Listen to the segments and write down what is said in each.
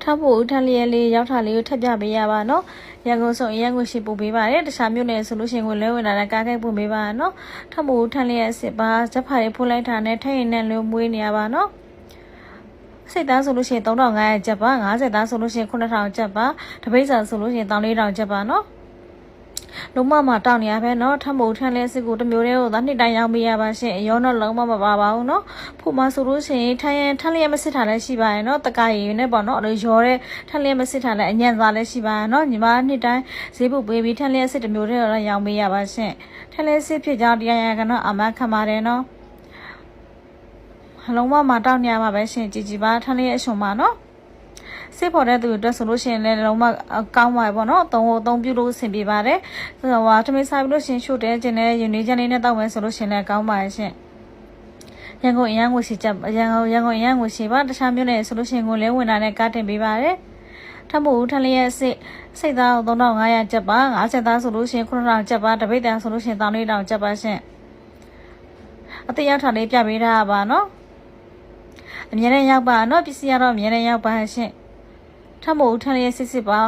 ထပ်ဖို့ထပ်လျက်လေးရောက်တာလေးကိုထပ်ပြပေးရပါနော်ရန်ကုန်စုံရန်ကုန်ရှိပို့ပေးပါတယ်တခြားမြို့နယ်ဆိုလို့ရှိရင်ကိုလဲဝင်လာတဲ့ကားကိတ်ပို့ပေးပါနော်ထပ်ဖို့ထပ်လျက်စစ်ပါဇက်ဖာလေးဖိုးလိုက်တာနဲ့ထိုင်ရင်နဲ့လို့မွေးနေရပါနော်စိတ်သားဆိုလို့ရှိရင်3500ကျပ်ပါ50သားဆိုလို့ရှိရင်9000ကျပ်ပါတပိတ်စာဆိုလို့ရှိရင်14000ကျပ်ပါနော်လုံးမတောင်းနေရပဲเนาะထပ်မို့ထန်းလဲစစ်ကိုတစ်မျိုးတည်းကိုသာနှစ်တိုင်းရောက်မိရပါရှင်ရောတော့လုံးမပါပါဘူးเนาะဖို့မဆိုလို့ရှိရင်ထန်းလျက်မစစ်ထားလဲရှိပါရဲ့เนาะတကရည်နဲ့ပေါ့เนาะအဲ့လိုရောတဲ့ထန်းလျက်မစစ်ထားလဲအညံ့သားလဲရှိပါရဲ့เนาะညီမနှစ်တိုင်းဈေးပုတ်ပေးပြီးထန်းလျက်စစ်တစ်မျိုးတည်းတော့ရောက်မိရပါရှင်ထန်းလဲစစ်ဖြစ်ကြောင်းတရားရကတော့အမခံပါတယ်เนาะလုံးမတောင်းနေရမှာပဲရှင်ကြည်ပါထန်းလျက်အရှင်ပါเนาะစစ်ဖို့တဲ့သူအတွက်ဆိုလို့ရှိရင်လည်းလုံးဝကောင်းပါပဲပေါ့နော်သုံးပြုလို့အဆင်ပြေပါတယ်ဟိုထမင်းစားပြီးလို့ရှင်ရှို့တဲ့ကျင်တဲ့ယူနေချမ်းလေးနဲ့တောက်မယ်ဆိုလို့ရှင်လည်းကောင်းပါရဲ့ရှင်ရန်ကုန်အရန်ကိုစီချက်ရန်ကုန်အရန်ကိုစီပါတခြားမြို့နယ်ဆိုလို့ရှင်ကိုလဲဝင်လာတဲ့ကားတင်ပေးပါတယ်ထမို့ထလျက်စိတ်သား3500ကျပ်ပါ50သားဆိုလို့ရှင်9000ကျပ်ပါတပိတ်တန်ဆိုလို့ရှင်14000ကျပ်ပါရှင်အသေးရောက်ထားလေးပြပေးထားပါနော်အမြဲတမ်းရောက်ပါနော်ပစ္စည်းကတော့အမြဲတမ်းရောက်ပါရှင်ထမို့ထလျက်စစ်ပါ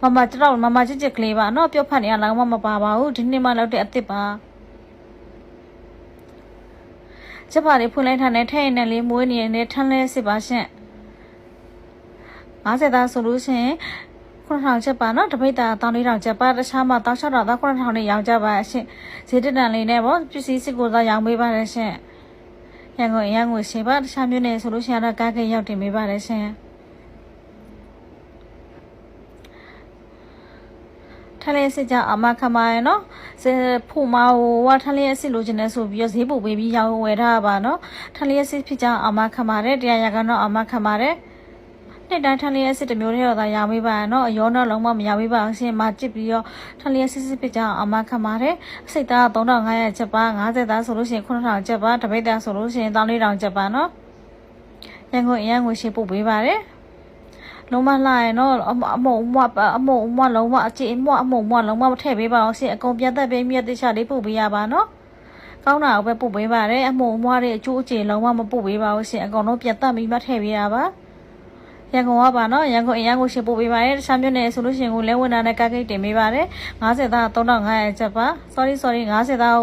မမကြစ်ကလေးပါနော်ပြုတ်ဖတ်နေရလောက်မပါပါဘူးဒီနေ့မှလောက်တဲ့အစ်စ်ပါချက်ပါလေးဖွင့်လိုက်ထားတဲ့ထဲ့နဲ့လေးမွေးနေတဲ့ထန်းလဲစစ်ပါရှင်50သားဆိုလို့ရှင်9000ချက်ပါနော်တပိတ်တာ14000ချက်ပါတခြားမှာ16000သား9000နဲ့ရောင်းကြပါရှင်ဈေးတက်တန်လေးနဲ့ပေါ့ပစ္စည်းစစ်ကိုသာရောင်းပေးပါတယ်ရှင်ရန်ကုန်အရန်ကိုရှင်ပါတခြားမြို့နယ်ဆိုလို့ရှင်တော့ကားကိတ်ရောက်တင်ပေးပါတယ်ရှင်ထလျက်စစ်ကြအမခံပါရဲ့နော်ဖို့မဝါထလျက်စစ်လိုချင်တဲ့ဆိုပြီးဈေးပို့ပေးပြီးရောင်းဝယ်ထားပါနော်ထလျက်စစ်ဖြစ်ကြအမခံပါတယ်တရားရကတော့အမခံပါတယ်နှစ်တိုင်းထလျက်စစ်တစ်မျိုးတည်းတော့သာရောင်းပေးပါနော်အရောတော့လုံးဝမရောင်းပေးပါရှင်မကြည့်ပြီးတော့ထလျက်စစ်ဖြစ်ကြအမခံပါတယ်စိတ်သား3500ကျပ်ပါ50သားဆိုလို့ရှိရင်9000ကျပ်ပါတပိတ်တန်ဆိုလို့ရှိရင်14000ကျပ်ပါနော်ရန်ကုန်အရန်ကိုရှင်းပို့ပေးပါတယ်လုံးမလာရနော်အမလုံးမအကြည့်အမလုံးမထည့်ပေးပါအောင်ရှင်အကုန်ပြတ်သက်ပေးမြတ်တခြားလေးပို့ပေးရပါနော်ကောင်းတာကိုပဲပို့ပေးပါတယ်အမတွေအကျိုးအခြေလုံးဝမပို့ပေးပါဘူးရှင်အကုန်လုံးပြတ်သက်ပြီးမှထည့်ပေးရပါရန်ကုန်ကပါနော်ရန်ကုန်အရန်ကိုရှင်ပို့ပေးပါတယ်တခြားမြို့နယ်ဆိုလို့ရှင်ကိုလဲဝင်တာနဲ့ကားကိတ်တင်ပေးပါတယ်50သား3500ကျပ်ပါ sorry 50သား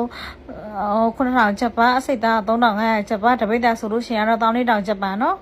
9000ကျပ်ပါအစိတ်သား3500ကျပ်ပါတပိတ်တာဆိုလို့ရှင်ကတော့14000ကျပ်ပါနော်